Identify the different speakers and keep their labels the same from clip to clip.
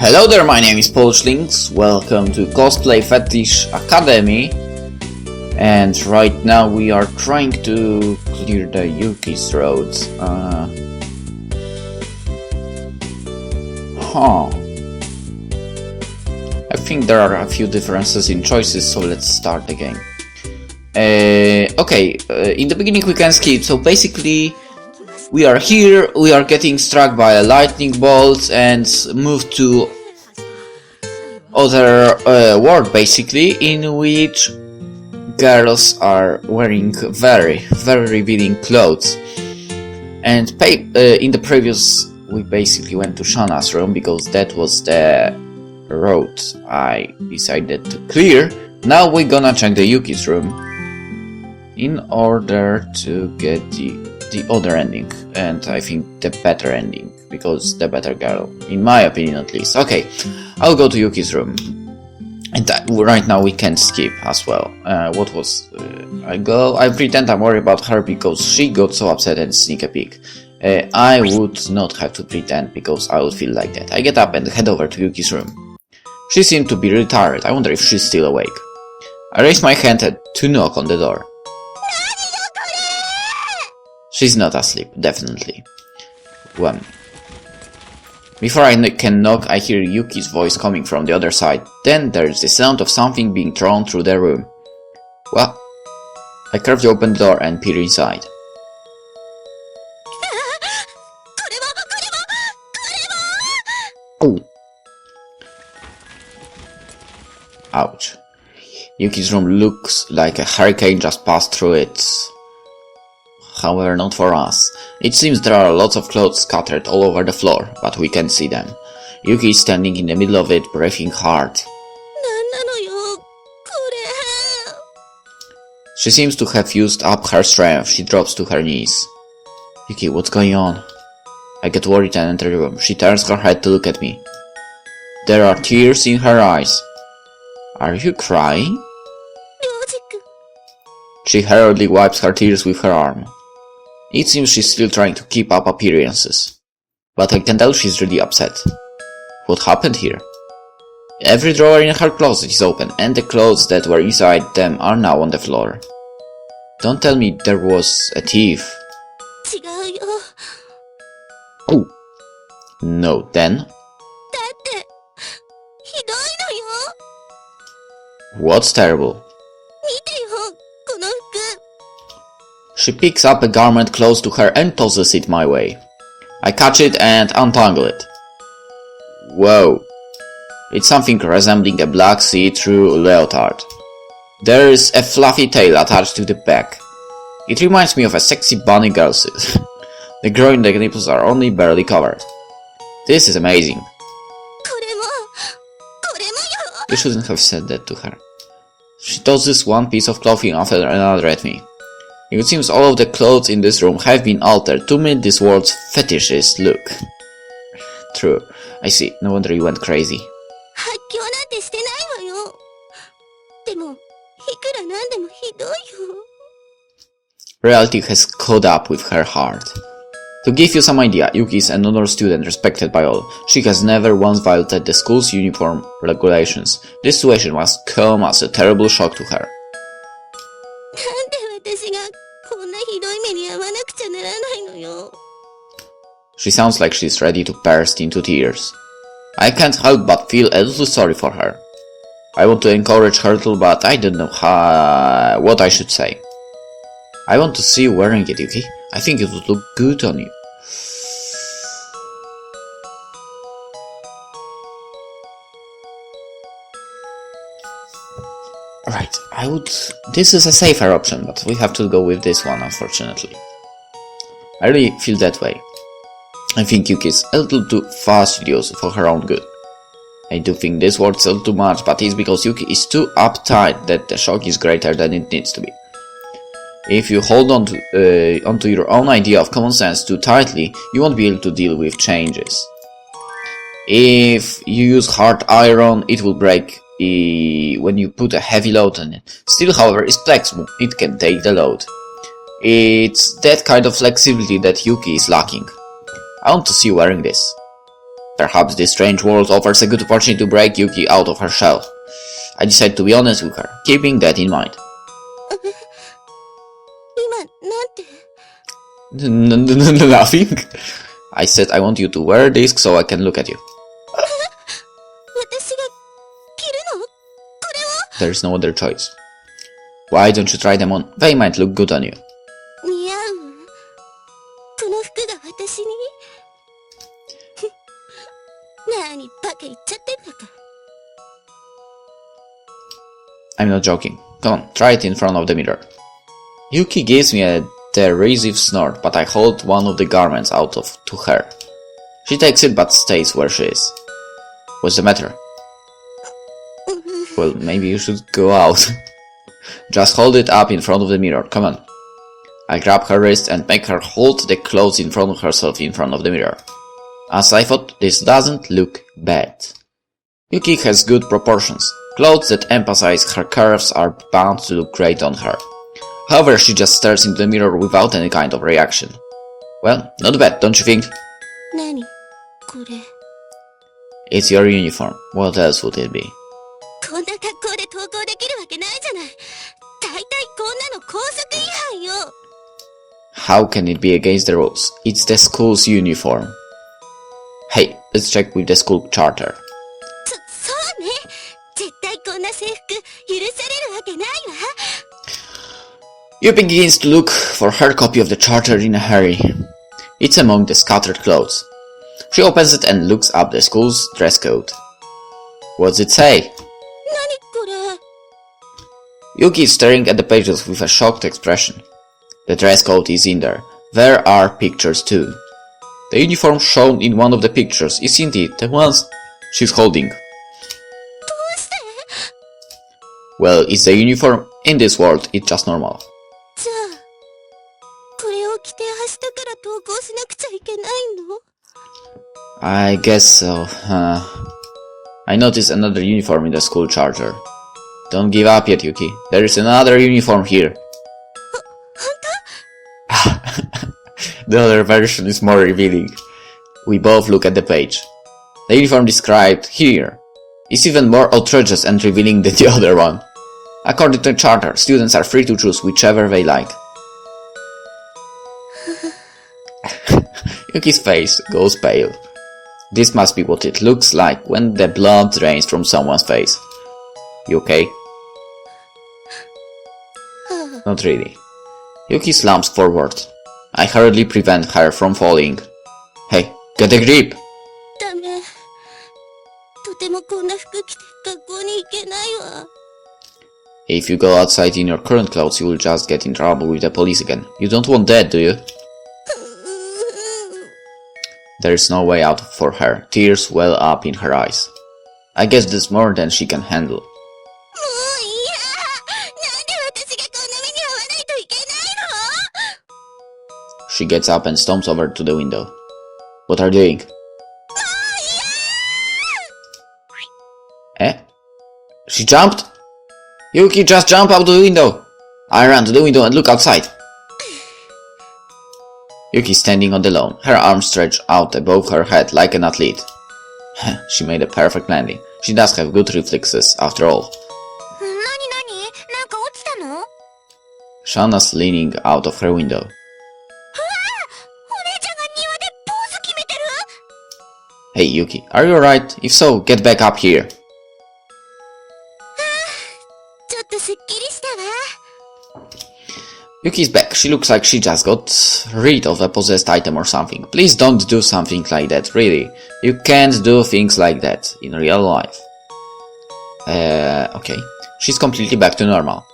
Speaker 1: Hello there, my name is PolishLynx. Welcome to Cosplay Fetish Academy. And right now we are trying to clear the Yuuki's roads. I think there are a few differences in choices, so let's start the game. In the beginning we can skip, so basically we are here, we are getting struck by a lightning bolt and move to other world basically, in which girls are wearing very revealing clothes. And in the previous we basically went to Shana's room because that was the road I decided to clear. Now we're gonna check the Yuuki's room in order to get the other ending, and I think the better ending, because the better girl, in my opinion at least. Okay, I'll go to Yuuki's room, and right now we can skip as well. I pretend I'm worried about her because she got so upset and sneak a peek. I would not have to pretend because I would feel like that. I get up and head over to Yuuki's room. She seemed to be really tired. I wonder if she's still awake. I raise my hand to knock on the door. She's not asleep, definitely. Before I can knock, I hear Yuuki's voice coming from the other side. Then there's the sound of something being thrown through the room. Well, I carefully open the door and peer inside. Ooh. Ouch. Yuuki's room looks like a hurricane just passed through it. However, not for us. It seems there are lots of clothes scattered all over the floor, but we can't see them. Yuuki is standing in the middle of it, breathing hard. She seems to have used up her strength. She drops to her knees. Yuuki, what's going on? I get worried and enter the room. She turns her head to look at me. There are tears in her eyes. Are you crying? She hurriedly wipes her tears with her arm. It seems she's still trying to keep up appearances, but I can tell she's really upset. What happened here? Every drawer in her closet is open, and the clothes that were inside them are now on the floor. Don't tell me there was a thief. Oh. No, then? What's terrible? She picks up a garment close to her and tosses it my way. I catch it and untangle it. Whoa. It's something resembling a black see-through leotard. There is a fluffy tail attached to the back. It reminds me of a sexy bunny girl suit. The groin and nipples are only barely covered. This is amazing. You shouldn't have said that to her. She tosses one piece of clothing after another at me. It seems all of the clothes in this room have been altered to meet this world's fetishist look. True. I see. No wonder you went crazy. Reality has caught up with her heart. To give you some idea, Yuuki is an honor student respected by all. She has never once violated the school's uniform regulations. This situation must come as a terrible shock to her. She sounds like she's ready to burst into tears. I can't help but feel a little sorry for her. I want to encourage her a little, but I don't know what I should say. I want to see you wearing it, Yuuki. I think it would look good on you. Right, this is a safer option, but we have to go with this one, unfortunately. I really feel that way. I think Yuuki is a little too fastidious for her own good. I do think this works a little too much, but it's because Yuuki is too uptight that the shock is greater than it needs to be. If you hold on to onto your own idea of common sense too tightly, you won't be able to deal with changes. If you use hard iron, it will break when you put a heavy load on it. Still, however, is flexible. It can take the load. It's that kind of flexibility that Yuuki is lacking. I want to see you wearing this. Perhaps this strange world offers a good opportunity to break Yuuki out of her shell. I decided to be honest with her, keeping that in mind. Nothing. I said I want you to wear this so I can look at you. There's no other choice. Why don't you try them on? They might look good on you. I'm not joking. Come on, try it in front of the mirror. Yuuki gives me a derisive snort, but I hold one of the garments out to her. She takes it but stays where she is. What's the matter? Well, maybe you should go out. Just hold it up in front of the mirror, come on. I grab her wrist and make her hold the clothes in front of herself in front of the mirror. As I thought, this doesn't look bad. Yuuki has good proportions. Clothes that emphasize her curves are bound to look great on her. However, she just stares into the mirror without any kind of reaction. Well, not bad, don't you think? It's your uniform. What else would it be? How can it be against the rules? It's the school's uniform. Hey, let's check with the school charter. Yuuki begins to look for her copy of the charter in a hurry. It's among the scattered clothes. She opens it and looks up the school's dress code. What's it say? Yuuki is staring at the pages with a shocked expression. The dress code is in there. There are pictures too. The uniform shown in one of the pictures is indeed the ones she's holding. Well, it's the uniform. In this world, it's just normal. I guess so. I noticed another uniform in the school charter. Don't give up yet, Yuuki. There is another uniform here. The other version is more revealing. We both look at the page. The uniform described here is even more outrageous and revealing than the other one. According to the charter, students are free to choose whichever they like. Yuki's face goes pale. This must be what it looks like when the blood drains from someone's face. You okay? Not really. Yuuki slumps forward. I hurriedly prevent her from falling. Hey, get a grip! If you go outside in your current clothes, you will just get in trouble with the police again. You don't want that, do you? There is no way out for her. Tears well up in her eyes. I guess that's more than she can handle. She gets up and stomps over to the window. What are you doing? Eh? She jumped? Yuuki, just jump out the window! I ran to the window and look outside. Yuuki standing on the lawn, her arms stretched out above her head like an athlete. She made a perfect landing. She does have good reflexes, after all. Shana's leaning out of her window. Hey Yuuki, are you alright? If so, get back up here. Yuki's back. She looks like she just got rid of a possessed item or something. Please don't do something like that, really. You can't do things like that in real life. Okay. She's completely back to normal.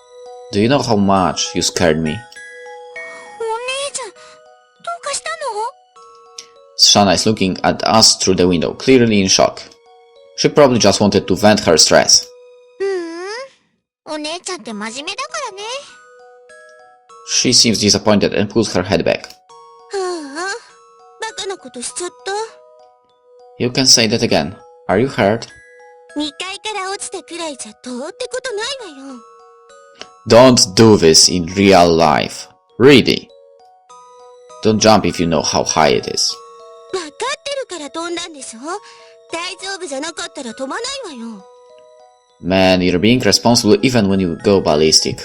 Speaker 1: Do you know how much you scared me? Shana is looking at us through the window, clearly in shock. She probably just wanted to vent her stress. She seems disappointed and pulls her head back. You can say that again. Are you hurt? Don't do this in real life. Really. Don't jump if you know how high it is.
Speaker 2: 飛んだんでしょ？大丈夫じゃなかったら飛ばないわよ。
Speaker 1: Man, you're being responsible even when you go ballistic.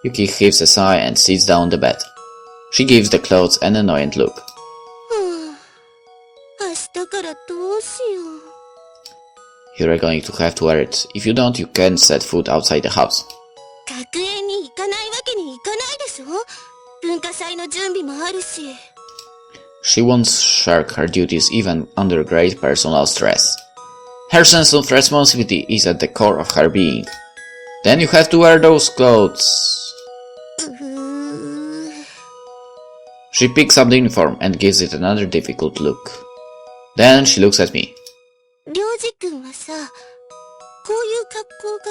Speaker 1: Yuki heaves a sigh and sits down on the bed. She gives the clothes an annoyed look.
Speaker 2: 明日からどうしよう。
Speaker 1: You're going to have to wear it. If you don't, you can't set foot outside the house.
Speaker 2: 学園に行かないわけにいかないでしょ？文化祭の準備もあるし。
Speaker 1: She won't shirk her duties even under great personal stress. Her sense of responsibility is at the core of her being. Then you have to wear those clothes. She picks up the uniform and gives it another difficult look. Then she looks at me.
Speaker 2: りょうじくんはさ、こういう格好が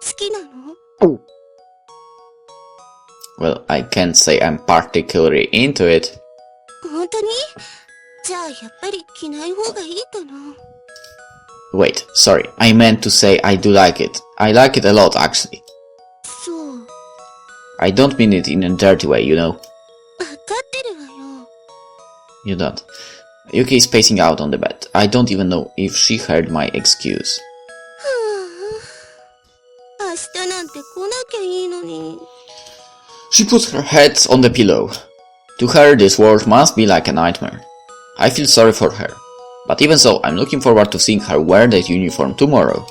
Speaker 2: 好きなの？
Speaker 1: Well, I can't say I'm particularly into it.
Speaker 2: 本当に？じゃあやっぱり着ない方がいいかな。
Speaker 1: Wait, sorry, I meant to say I do like it. I like it a lot, actually.
Speaker 2: そう。
Speaker 1: I don't mean it in a dirty way, you know.
Speaker 2: わかってるわよ。
Speaker 1: You don't. Yuki is spacing out on the bed. I don't even know if she heard my excuse.
Speaker 2: 明日なんて来なきゃいいのに。
Speaker 1: She puts her head on the pillow. To her, this world must be like a nightmare. I feel sorry for her. But even so, I'm looking forward to seeing her wear that uniform tomorrow.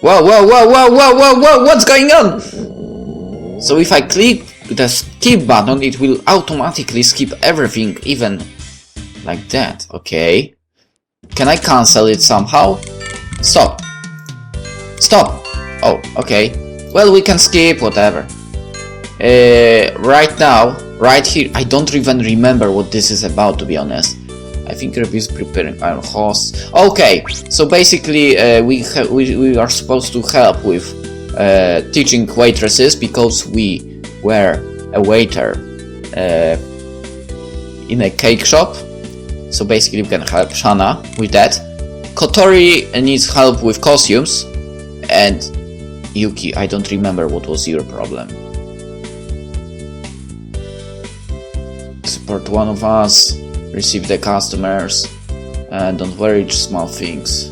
Speaker 1: Whoa, what's going on? So if I click the skip button, it will automatically skip everything, even like that, okay? Can I cancel it somehow? Stop. Stop. Oh, okay. Well, we can skip, whatever. Right now, right here, I don't even remember what this is about, to be honest. I think Reb is preparing our host. Okay, so basically we are supposed to help with teaching waitresses because we were a waiter in a cake shop. So basically we can help Shana with that. Kotori needs help with costumes. And Yuki, I don't remember what was your problem. Support one of us. Receive the customers, and don't worry, just small things.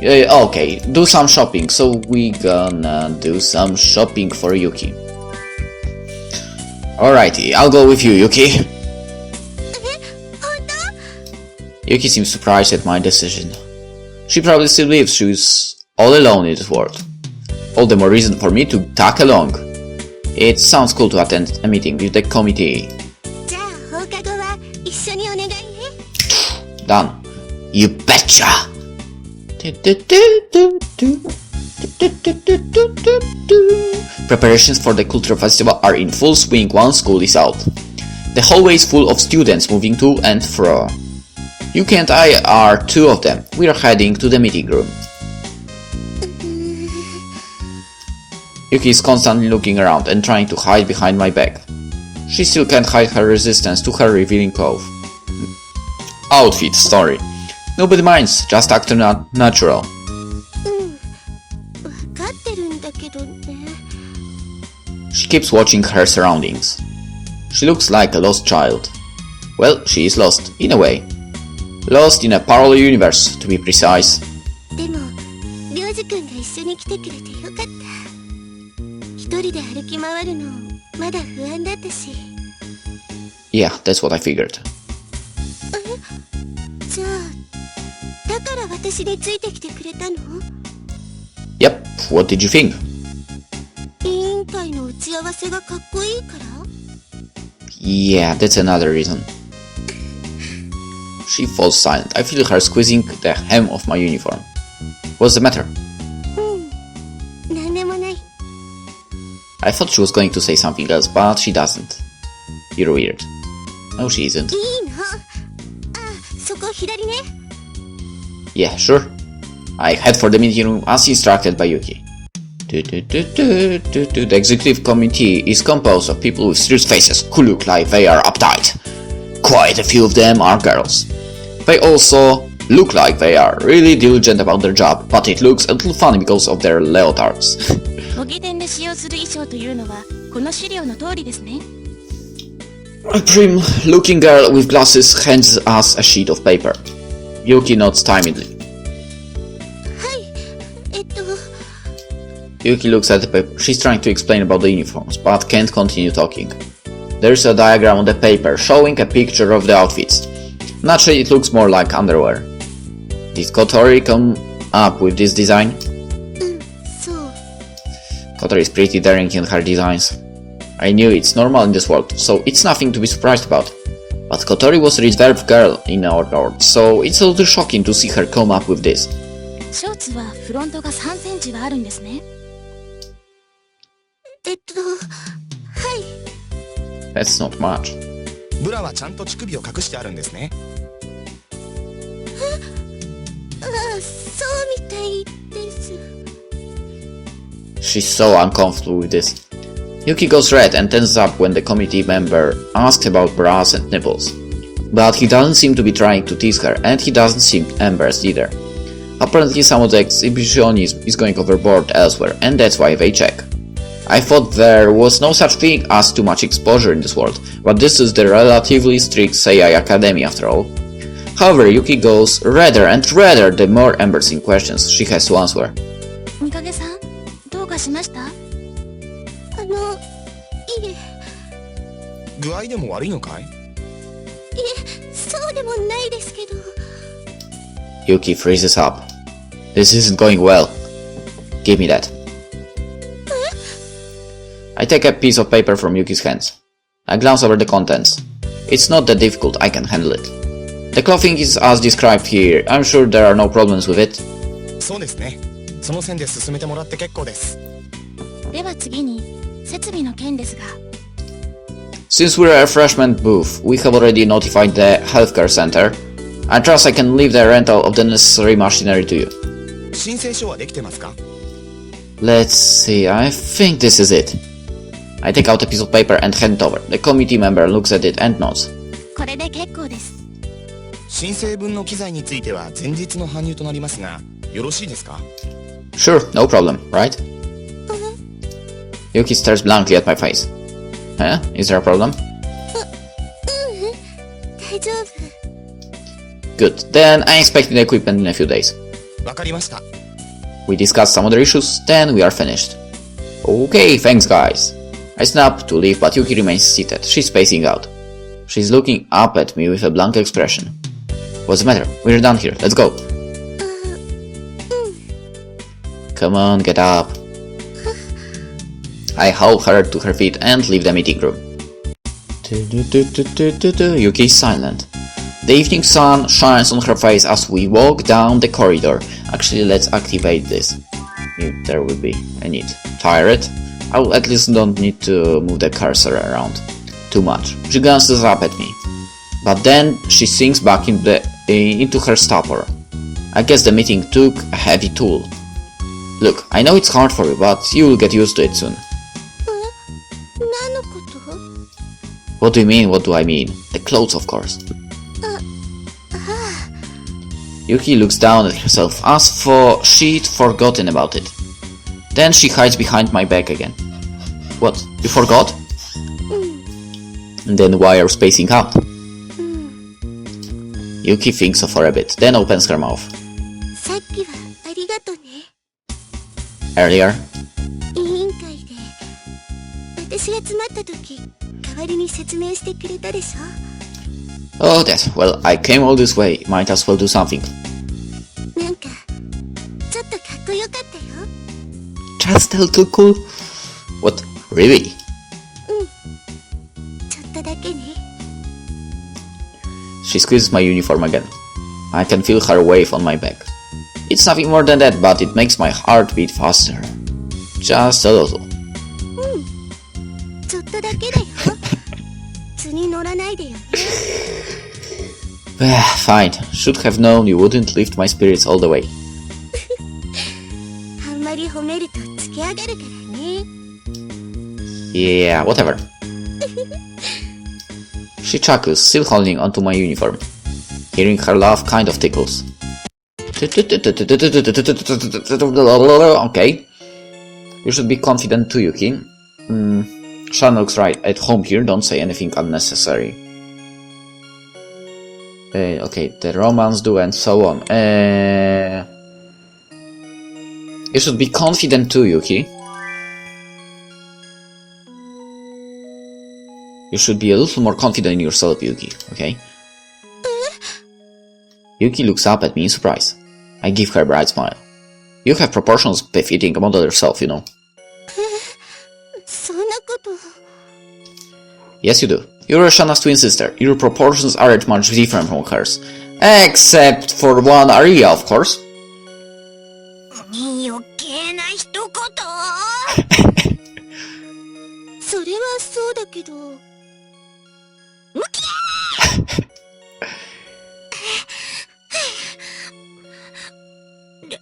Speaker 1: Okay, do some shopping, so we gonna do some shopping for Yuki. Alrighty, I'll go with you, Yuki. Yuki seems surprised at my decision. She probably still believes she's all alone in this world. All the more reason for me to tag along. It sounds cool to attend a meeting with the committee. Done. You betcha! Preparations for the cultural festival are in full swing once school is out. The hallway is full of students moving to and fro. Yuki and I are two of them. We are heading to the meeting room. Yuki is constantly looking around and trying to hide behind my back. She still can't hide her resistance to her revealing clothes. Outfit story. Nobody minds, just act natural. She keeps watching her surroundings. She looks like a lost child. Well, she is lost, in a way. Lost in a parallel universe, to be precise. Yeah, that's what I figured. Yep, what did you think? Yeah, that's another reason. She falls silent. I feel her squeezing the hem of my uniform. What's the matter? I thought she was going to say something else, but she doesn't. You're weird. No, she isn't. Yeah, sure. I head for the meeting room as instructed by Yuki. The executive committee is composed of people with serious faces who look like they are uptight. Quite a few of them are girls. They also look like they are really diligent about their job, but it looks a little funny because of their leotards. A prim-looking girl with glasses hands us a sheet of paper. Yuki nods timidly.
Speaker 2: はい
Speaker 1: Yuki looks at the paper. She's trying to explain about the uniforms, but can't continue talking. There's a diagram on the paper showing a picture of the outfits. Naturally, it looks more like underwear. Did Kotori come up with this design?
Speaker 2: そう
Speaker 1: Kotori is pretty daring in her designs. I knew it's normal in this world, so it's nothing to be surprised about. But Kotori was a reserved girl in our world, so it's a little shocking to see her come up with this.
Speaker 3: ショーツはフロントが3センチはあるんですね。
Speaker 2: はい。
Speaker 1: That's not much.
Speaker 4: ブラはちゃんと乳首を隠してあるんですね。
Speaker 2: そうみたいです。
Speaker 1: She's so uncomfortable with this. Yuki goes red and tenses up when the committee member asks about bras and nipples. But he doesn't seem to be trying to tease her, and he doesn't seem embarrassed either. Apparently some of the exhibitionism is going overboard elsewhere, and that's why they check. I thought there was no such thing as too much exposure in this world, but this is the relatively strict Seiai Academy after all. However, Yuki goes redder and redder the more embarrassing questions she has to answer.
Speaker 3: みかげさん、どうかしました？
Speaker 2: いえ。
Speaker 4: 具合でも悪いのかい？
Speaker 2: そうでもないですけど。
Speaker 1: Yuki freezes up. This isn't going well. Give me that. I take a piece of paper from Yuki's hands. I glance over the contents. It's not that difficult, I can handle it. The clothing is as described here. I'm sure there are no problems with it.
Speaker 4: そうですね。その線で進めてもらって結構です。
Speaker 3: では次に設備の件ですが。
Speaker 1: Since we're a refreshment booth, we have already notified the healthcare center. I trust I can leave the rental of the necessary machinery to you.
Speaker 4: 申請書はできてますか？
Speaker 1: Let's see, I think this is it. I take out a piece of paper and hand it over. The committee member looks at it and nods.
Speaker 3: これで結構です。
Speaker 4: 申請分の機材については前日の搬入となりますが、よろしいですか？
Speaker 1: Sure, no problem, right? Yuki stares blankly at my face. Huh? Is there a problem?
Speaker 2: 大丈夫。
Speaker 1: Good, then I expect the equipment in a few days.
Speaker 4: わかりました。
Speaker 1: We discuss some other issues, then we are finished. Okay, thanks guys. I snap to leave, but Yuki remains seated. She's spacing out. She's looking up at me with a blank expression. What's the matter? We're done here, let's go. Come on, get up. I haul her to her feet and leave the meeting room. Yuki is silent. The evening sun shines on her face as we walk down the corridor. Actually, let's activate this. If there will be a need. Tired? I will at least don't need to move the cursor around too much. She glances up at me. But then she sinks back into her stupor. I guess the meeting took a heavy toll. Look, I know it's hard for you, but you will get used to it soon.
Speaker 2: 何のこと？
Speaker 1: What do you mean? What do I mean? The clothes, of course. Yuki looks down at herself as for she'd forgotten about it. Then she hides behind my back again. What? You forgot? Then why are you spacing out? Yuki thinks for a bit, then opens her mouth.
Speaker 2: さっきはありがとね。
Speaker 1: Earlier?
Speaker 2: 委員会で私が詰まった時、代わりに説明してくれたでしょ。
Speaker 1: Oh, that. Well, I came all this way. Might as well do something.
Speaker 2: なんかちょっとかっこよかったよ。
Speaker 1: Just a little cool? What? Really?
Speaker 2: ちょっとだけね。
Speaker 1: She squeezes my uniform again. I can feel her wave on my back. It's nothing more than that, but it makes my heart beat faster. Just a little.
Speaker 2: ちょっとだけだよ。図に乗らないでよね。
Speaker 1: Fine. Should have known you wouldn't lift my spirits all the way.
Speaker 2: あんまり褒めるとつけ上がるからね。
Speaker 1: Yeah, whatever. She chuckles, still holding onto my uniform. Hearing her laugh kind of tickles. Okay. You should be confident too, Yuki. Shana looks right at home here, don't say anything unnecessary. Okay, the romance do and so on. You should be confident too, Yuki. You should be a little more confident in yourself, Yuki, okay? Yuki looks up at me in surprise. I give her a bright smile. You have proportions befitting a model yourself, you know.
Speaker 2: そんなこと。
Speaker 1: Yes, you do. You're Shana's twin sister. Your proportions aren't much different from hers. Except for one area, of course.
Speaker 2: 余計な一言。それはそうだけど。向き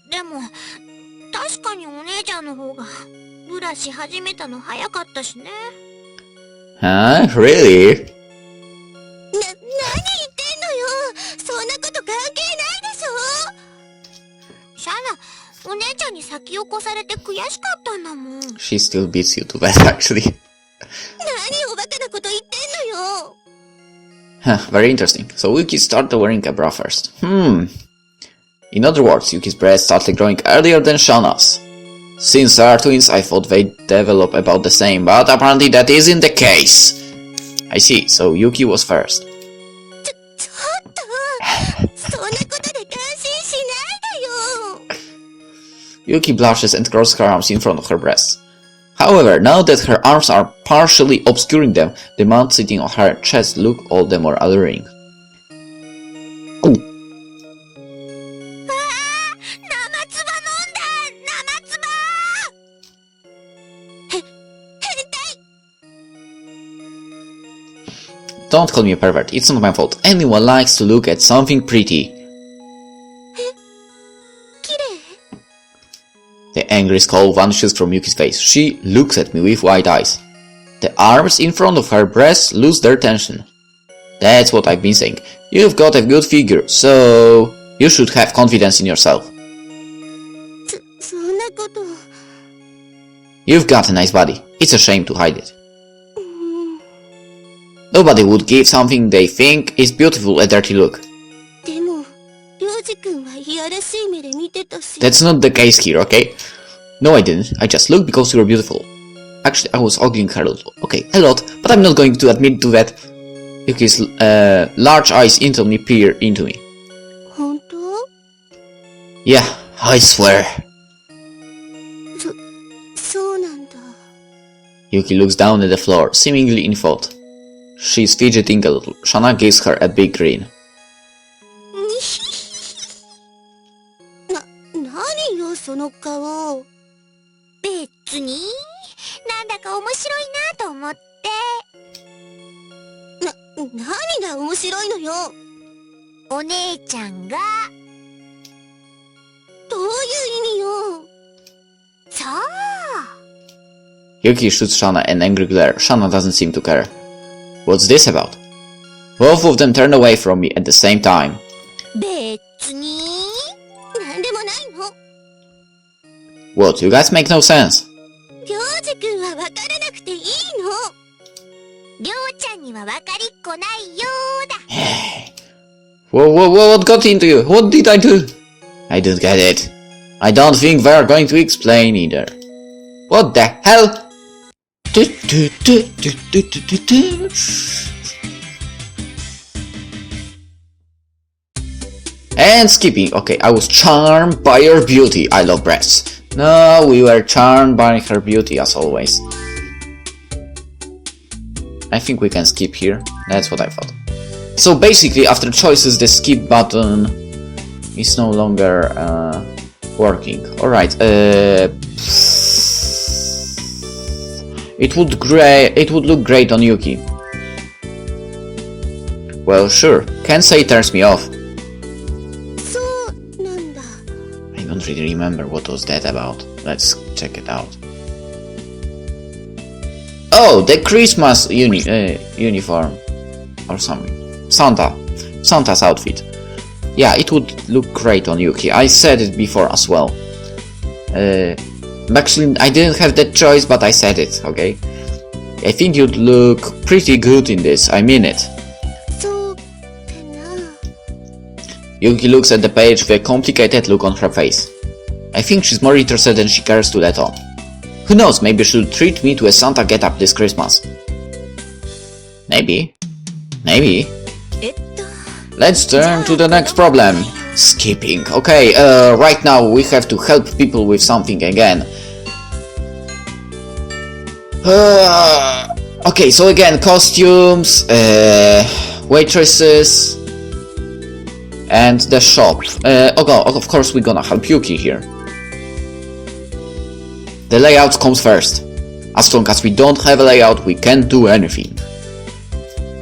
Speaker 2: でも確かにお姉ちゃんの方がブラし始めたの早かったしね。
Speaker 1: Huh? Really?
Speaker 2: 何言ってんのよ。そんなこと関係ないでしょ。シャナ、お姉ちゃんに先を越されて悔しかったんだもん。
Speaker 1: She still beats you to that, actually.
Speaker 2: 何おバカなこと言ってんのよ。
Speaker 1: Huh, very interesting. So Yuki started wearing a bra first. In other words, Yuki's breasts started growing earlier than Shana's. Since they are twins, I thought they'd develop about the same, but apparently that isn't the case. I see, so Yuki was first.
Speaker 2: ちょっと、そんなことで感心しないでよ。
Speaker 1: Yuki blushes and crosses her arms in front of her breasts. However, now that her arms are partially obscuring them, the mount sitting on her chest look all the more alluring. Ooh.
Speaker 2: 生唾飲んだ。生唾。
Speaker 1: Don't call me a pervert, it's not my fault. Anyone likes to look at something pretty.
Speaker 2: 綺麗。
Speaker 1: The angry scowl vanishes from Yuki's face. She looks at me with wide eyes. The arms in front of her breasts lose their tension. That's what I've been saying. You've got a good figure, so you should have confidence in yourself.
Speaker 2: そんなこと。
Speaker 1: You've got a nice body. It's a shame to hide it. Nobody would give something they think is beautiful a dirty look.
Speaker 2: でも、りょうじくんはいやらしい目で見てたし。
Speaker 1: That's not the case here, okay? No, I didn't. I just looked because you were beautiful. Actually, I was ogling her a little. Okay, a lot, but I'm not going to admit to that. Yuki's large eyes instantly peer into me.
Speaker 2: 本当？
Speaker 1: Yeah, I swear.
Speaker 2: そうなんだ。
Speaker 1: Yuki looks down at the floor, seemingly in thought. She's fidgeting a little. Shana gives her a big grin.
Speaker 2: 何よその顔。別になんだか面白いなと思って。何が面白いのよ。お姉ちゃんが。どういう意味よ。さあ。
Speaker 1: Yuki shoots Shana an angry glare. Shana doesn't seem to care. What's this about? Both of them turn away from me at the same time.
Speaker 2: 別になんでもないの。
Speaker 1: What? You guys make no sense.
Speaker 2: りょうじくんは分からなくていいの。りょうちゃんには分かりっこないようだ。
Speaker 1: What got into you? What did I do? I don't get it. I don't think they're going to explain either. What the hell? And skipping. Okay, I was charmed by your beauty. I love breasts. No, we were charmed by her beauty as always. I think we can skip here. That's what I thought. So basically, after choices, the skip button is no longer working. Alright, it would look great on Yuki. Well, sure. Can't say it turns me off.
Speaker 2: そうなんだ。
Speaker 1: I don't really remember what was that about. Let's check it out. Oh, the Christmas uniform or something. Santa's outfit. Yeah, it would look great on Yuki. I said it before as well. Actually, I didn't have that choice, but I said it, okay? I think you'd look pretty good in this, I mean it.
Speaker 2: そうかな。
Speaker 1: Yuuki looks at the page with a complicated look on her face. I think she's more interested than she cares to let on. Who knows, maybe she'll treat me to a Santa get-up this Christmas. Maybe. Maybe.
Speaker 2: えっと、
Speaker 1: Let's turn to the next problem. Skipping. Okay, right now we have to help people with something again. Okay, so again, costumes, waitresses, and the shop. Of course we're gonna help Yuuki here. The layout comes first. As long as we don't have a layout, we can't do anything.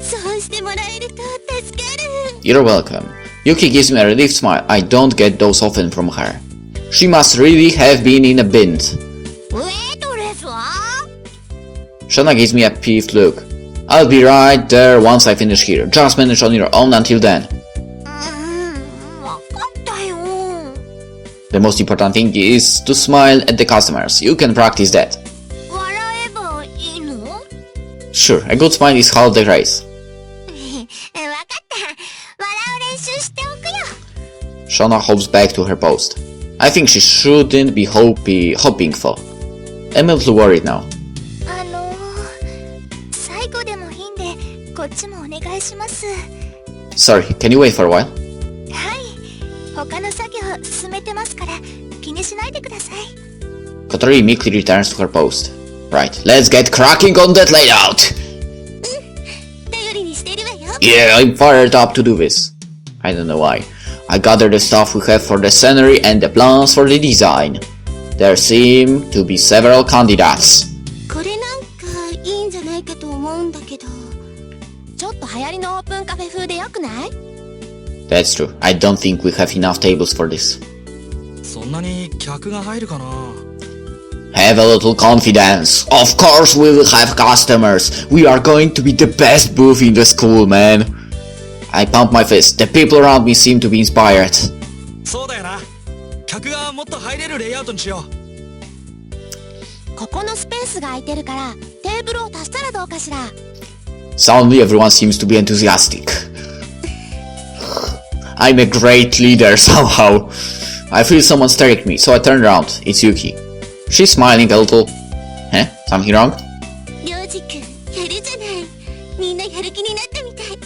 Speaker 2: そうしてもらえると助かる。
Speaker 1: You're welcome. Yuuki gives me a relieved smile. I don't get those often from her. She must really have been in a bind.
Speaker 2: ウェイトレスは？
Speaker 1: Shana gives me a peeved look. I'll be right there once I finish here. Just manage on your own until then.
Speaker 2: わかったよ。
Speaker 1: The most important thing is to smile at the customers. You can practice that.
Speaker 2: 笑えばいいの？
Speaker 1: Sure, a good smile is half the race.
Speaker 2: わかった。笑う練習しておくよ。
Speaker 1: Shana hops back to her post. I think she shouldn't be hopping for. I'm a little worried now.
Speaker 3: 最後でもいいんでこっちもお願いします。
Speaker 1: Sorry, can you wait for a while?
Speaker 3: はい、他の作業進めてますから気にしないでください。
Speaker 1: Kotori meekly returns to her post. Right, let's get cracking on that layout!
Speaker 2: 頼りにしてるわよ。
Speaker 1: Yeah, I'm fired up to do this. I don't know why. I gather the stuff we have for the scenery and the plans for the design. There seem to be several candidates.
Speaker 2: これなんかいいんじゃないかと思うんだけど。
Speaker 3: ちょっと流行りのオープンカフェ風でよくない？
Speaker 1: That's true. I don't think we have enough tables for this.
Speaker 4: そんなに客が入るかな。
Speaker 1: Have a little confidence. Of course we will have customers. We are going to be the best booth in the school, man. I pump my fist. The people around me seem to be inspired.
Speaker 4: そうだよな。客がもっと入れるレイアウトにしよう。
Speaker 3: ここのスペースが空いてるからテーブルを足したらどうかしら。
Speaker 1: Suddenly everyone seems to be enthusiastic. I'm a great leader somehow. I feel someone staring at me, so I turn around. It's Yuuki. She's smiling a little. Huh? Something wrong?
Speaker 2: りょうじくん、やるじゃない。みんなやる気になったみたい。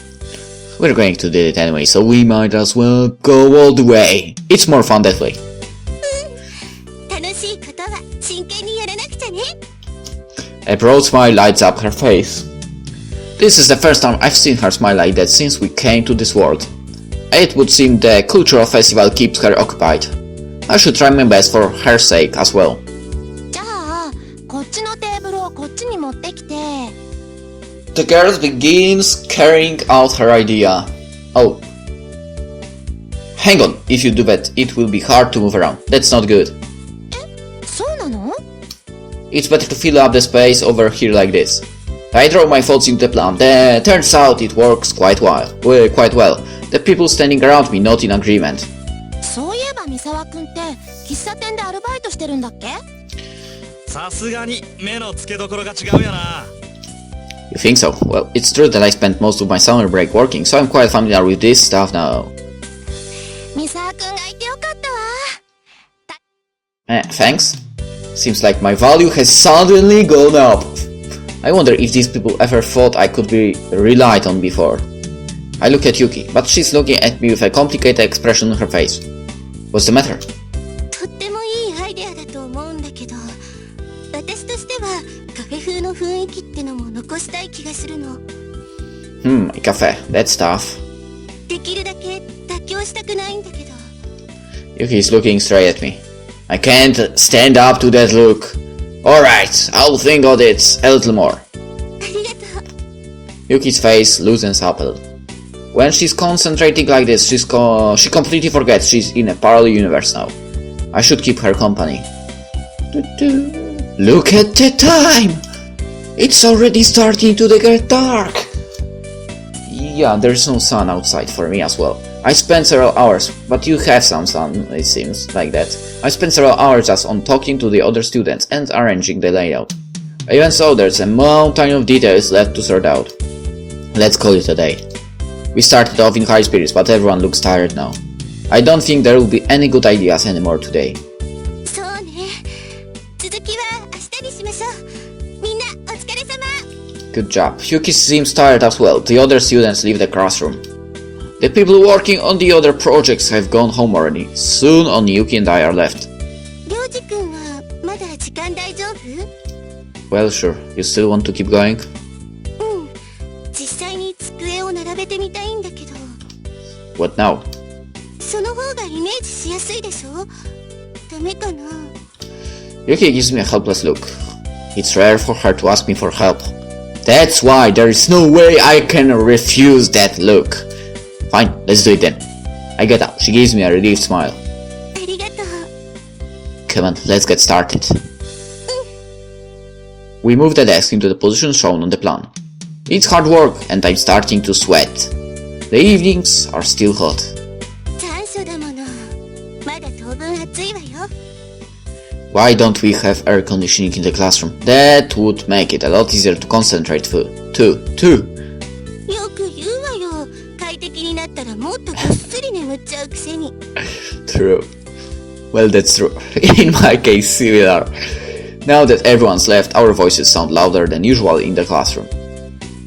Speaker 1: We're going to do it anyway, so we might as well go all the way. It's more fun that way.
Speaker 2: 楽しいことは真剣にやらなくちゃね。
Speaker 1: A broad smile lights up her face. This is the first time I've seen her smile like that since we came to this world. It would seem the cultural festival keeps her occupied. I should try my best for her sake as well.
Speaker 3: じゃあこっちのテーブルをこっちに持ってきて。
Speaker 1: The girl begins carrying out her idea. Oh. Hang on, if you do that, it will be hard to move around. That's not good.
Speaker 3: そうなの？
Speaker 1: It's better to fill up the space over here like this. I draw my thoughts into the plan. Turns out it works quite well. The people standing around me not in agreement.
Speaker 3: そういえば三沢くんって喫茶店でアルバイトしてるんだっけ？
Speaker 4: さすがに目の付けどころが違うよな。
Speaker 1: You think so? Well, it's true that I spent most of my summer break working, so I'm quite familiar with this stuff now.
Speaker 3: 三沢くんがいてよかったわ。
Speaker 1: Thanks? Seems like my value has suddenly gone up. I wonder if these people ever thought I could be relied on before. I look at Yuuki, but she's looking at me with a complicated expression on her face. What's the matter?
Speaker 2: とってもいいアイデアだと思うんだけど、私としてはカフェ風の雰囲気ってのも残したい気がするの。
Speaker 1: A cafe. That's tough.
Speaker 2: できるだけ妥協したくないんだけど。
Speaker 1: Yuuki is looking straight at me. I can't stand up to that look. Alright, I'll think on it a little more.
Speaker 2: ありがとう。
Speaker 1: Yuki's face loosens up a little. When she's concentrating like this, she completely forgets she's in a parallel universe now. I should keep her company. Look at the time! It's already starting to get dark! Yeah, there's no sun outside for me as well. I spent several hours, but you have some sun, it seems, like that. I spent several hours just on talking to the other students and arranging the layout. Even so, there's a mountain of details left to sort out. Let's call it a day. We started off in high spirits, but everyone looks tired now. I don't think there will be any good ideas anymore today.
Speaker 2: そうね。続きは明日にしましょう。みんなお疲れ様。
Speaker 1: Good job. Yuki seems tired as well. The other students leave the classroom. The people working on the other projects have gone home already. Soon only Yuki and I are left.
Speaker 2: りょうじくんはまだ時間大丈夫？
Speaker 1: Well, sure. You still want to keep going?
Speaker 2: うん。実際に机を並べてみたいんだけど。
Speaker 1: What now?
Speaker 2: その方がイメージしやすいでしょ？ダメかな？
Speaker 1: Yuki gives me a helpless look. It's rare for her to ask me for help. That's why there is no way I can refuse that look. Fine, let's do it then. I get up. She gives me a relieved smile.
Speaker 2: ありがとう。
Speaker 1: Come on, let's get started. We move the desk into the position shown on the plan. It's hard work and I'm starting to sweat. The evenings are still hot.
Speaker 2: 残暑だもの。まだ当分暑いわよ。
Speaker 1: Why don't we have air conditioning in the classroom? That would make it a lot easier to concentrate too.
Speaker 2: よく言うわよ。快適になったらもっとぐっすり眠っちゃうくせに。
Speaker 1: True. Well, that's true. In my case, similar. Now that everyone's left, our voices sound louder than usual in the classroom.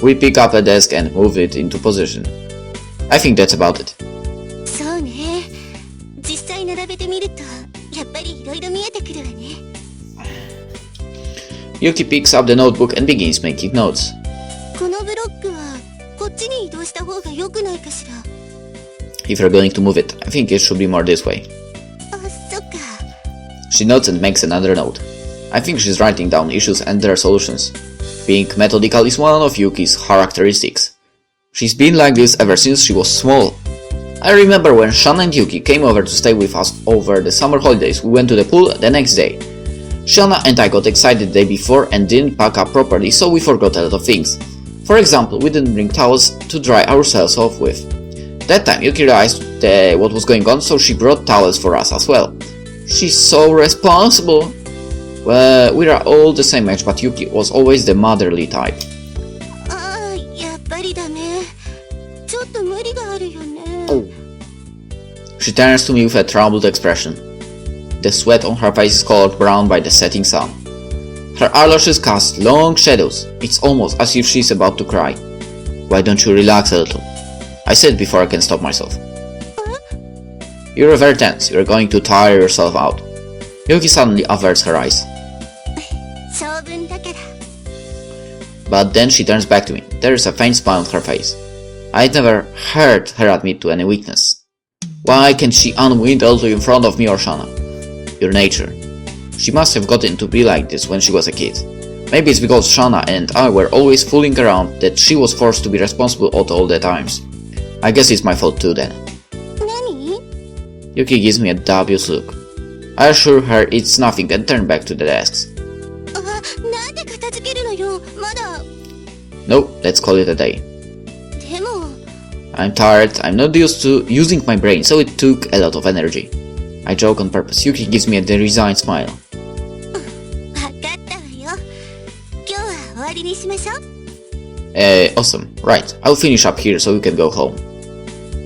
Speaker 1: We pick up a desk and move it into position. I think that's about it.
Speaker 2: そうね。実際並べてみると、やっぱり色々見えてくるわね。
Speaker 1: Yuki picks up the notebook and begins making notes.
Speaker 2: このブロックはこっちに移動した方が良くないかしら。
Speaker 1: If you're going to move it, I think it should be more this way.
Speaker 2: あ、そっか。
Speaker 1: She nods and makes another note. I think she's writing down issues and their solutions. Being methodical is one of Yuki's characteristics. She's been like this ever since she was small. I remember when Shana and Yuuki came over to stay with us over the summer holidays, we went to the pool the next day. Shana and I got excited the day before and didn't pack up properly, so we forgot a lot of things. For example, we didn't bring towels to dry ourselves off with. That time Yuki realized what was going on, so she brought towels for us as well. She's so responsible. Well, we are all the same age, but Yuki was always the motherly type.
Speaker 2: ああ、やっぱりダメ。ちょっと無理があるよね。
Speaker 1: She turns to me with a troubled expression. The sweat on her face is colored brown by the setting sun. Her eyelashes cast long shadows. It's almost as if she's about to cry. Why don't you relax a little? I said before I can stop myself. You're very tense. You're going to tire yourself out. Yuki suddenly averts her eyes.
Speaker 2: 性分だから。
Speaker 1: But then she turns back to me. There is a faint smile on her face. I'd never heard her admit to any weakness. Why can't she unwind a little in front of me or Shana? Your nature. She must have gotten to be like this when she was a kid. Maybe it's because Shana and I were always fooling around that she was forced to be responsible at all the times. I guess it's my fault too then.
Speaker 2: 何？
Speaker 1: Yuki gives me a dubious look. I assure her it's nothing and turn back to the desks.
Speaker 2: あ、なんで片付けるのよ。まだ。
Speaker 1: No, let's call it a day.
Speaker 2: でも。
Speaker 1: I'm tired, I'm not used to using my brain, so it took a lot of energy. I joke on purpose. Yuki gives me a resigned smile.
Speaker 2: わかったわよ。今日は終わりにしましょう。
Speaker 1: Awesome. Right, I'll finish up here so we can go home.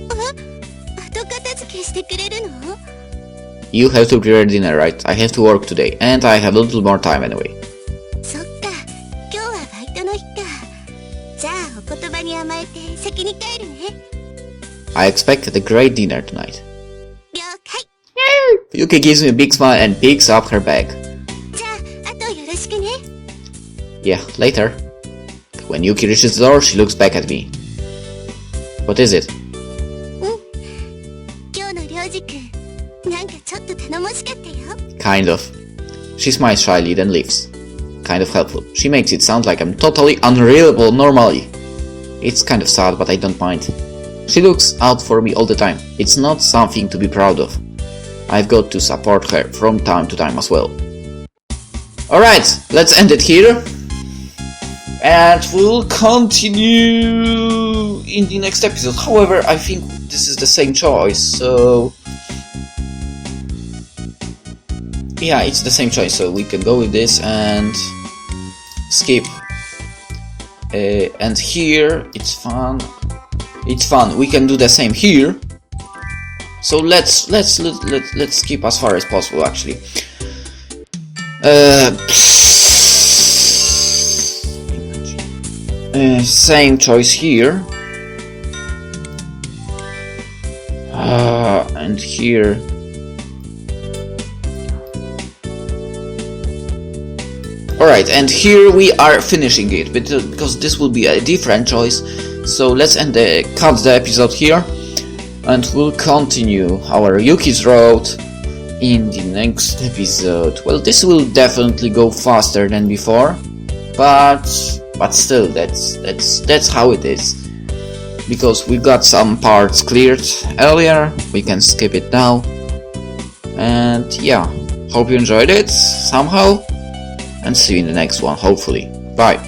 Speaker 2: 後片付けしてくれるの？
Speaker 1: You have to prepare dinner, right? I have to work today, and I have a little more time anyway.
Speaker 2: そっか。今日はバイトの日か。じゃあお言葉に甘えて先に帰るね。
Speaker 1: I expect a great dinner tonight.
Speaker 2: 了解。
Speaker 1: Yuki gives me a big smile and picks up her bag.
Speaker 2: じゃああとよろしくね。
Speaker 1: Yeah, later. When Yuki reaches the door, she looks back at me. What is it?
Speaker 2: 今日のりょうじくん、なんかちょっと頼もしかったよ。
Speaker 1: Kind of. She smiles shyly, then leaves. Kind of helpful. She makes it sound like I'm totally unreliable normally. It's kind of sad, but I don't mind. She looks out for me all the time. It's not something to be proud of. I've got to support her from time to time as well. Alright, let's end it here. And we'll continue in the next episode. However, I think this is the same choice, so... Yeah, it's the same choice, so we can go with this and skip. And here it's fun. It's fun. We can do the same here. So let's skip as far as possible. Actually, same choice here. And here. Alright, and here we are finishing it, but because this will be a different choice, so let's cut the episode here, and we'll continue our Yuki's road in the next episode. Well, this will definitely go faster than before, but still, that's how it is. Because we got some parts cleared earlier, we can skip it now. And yeah, hope you enjoyed it somehow, and see you in the next one, hopefully. Bye.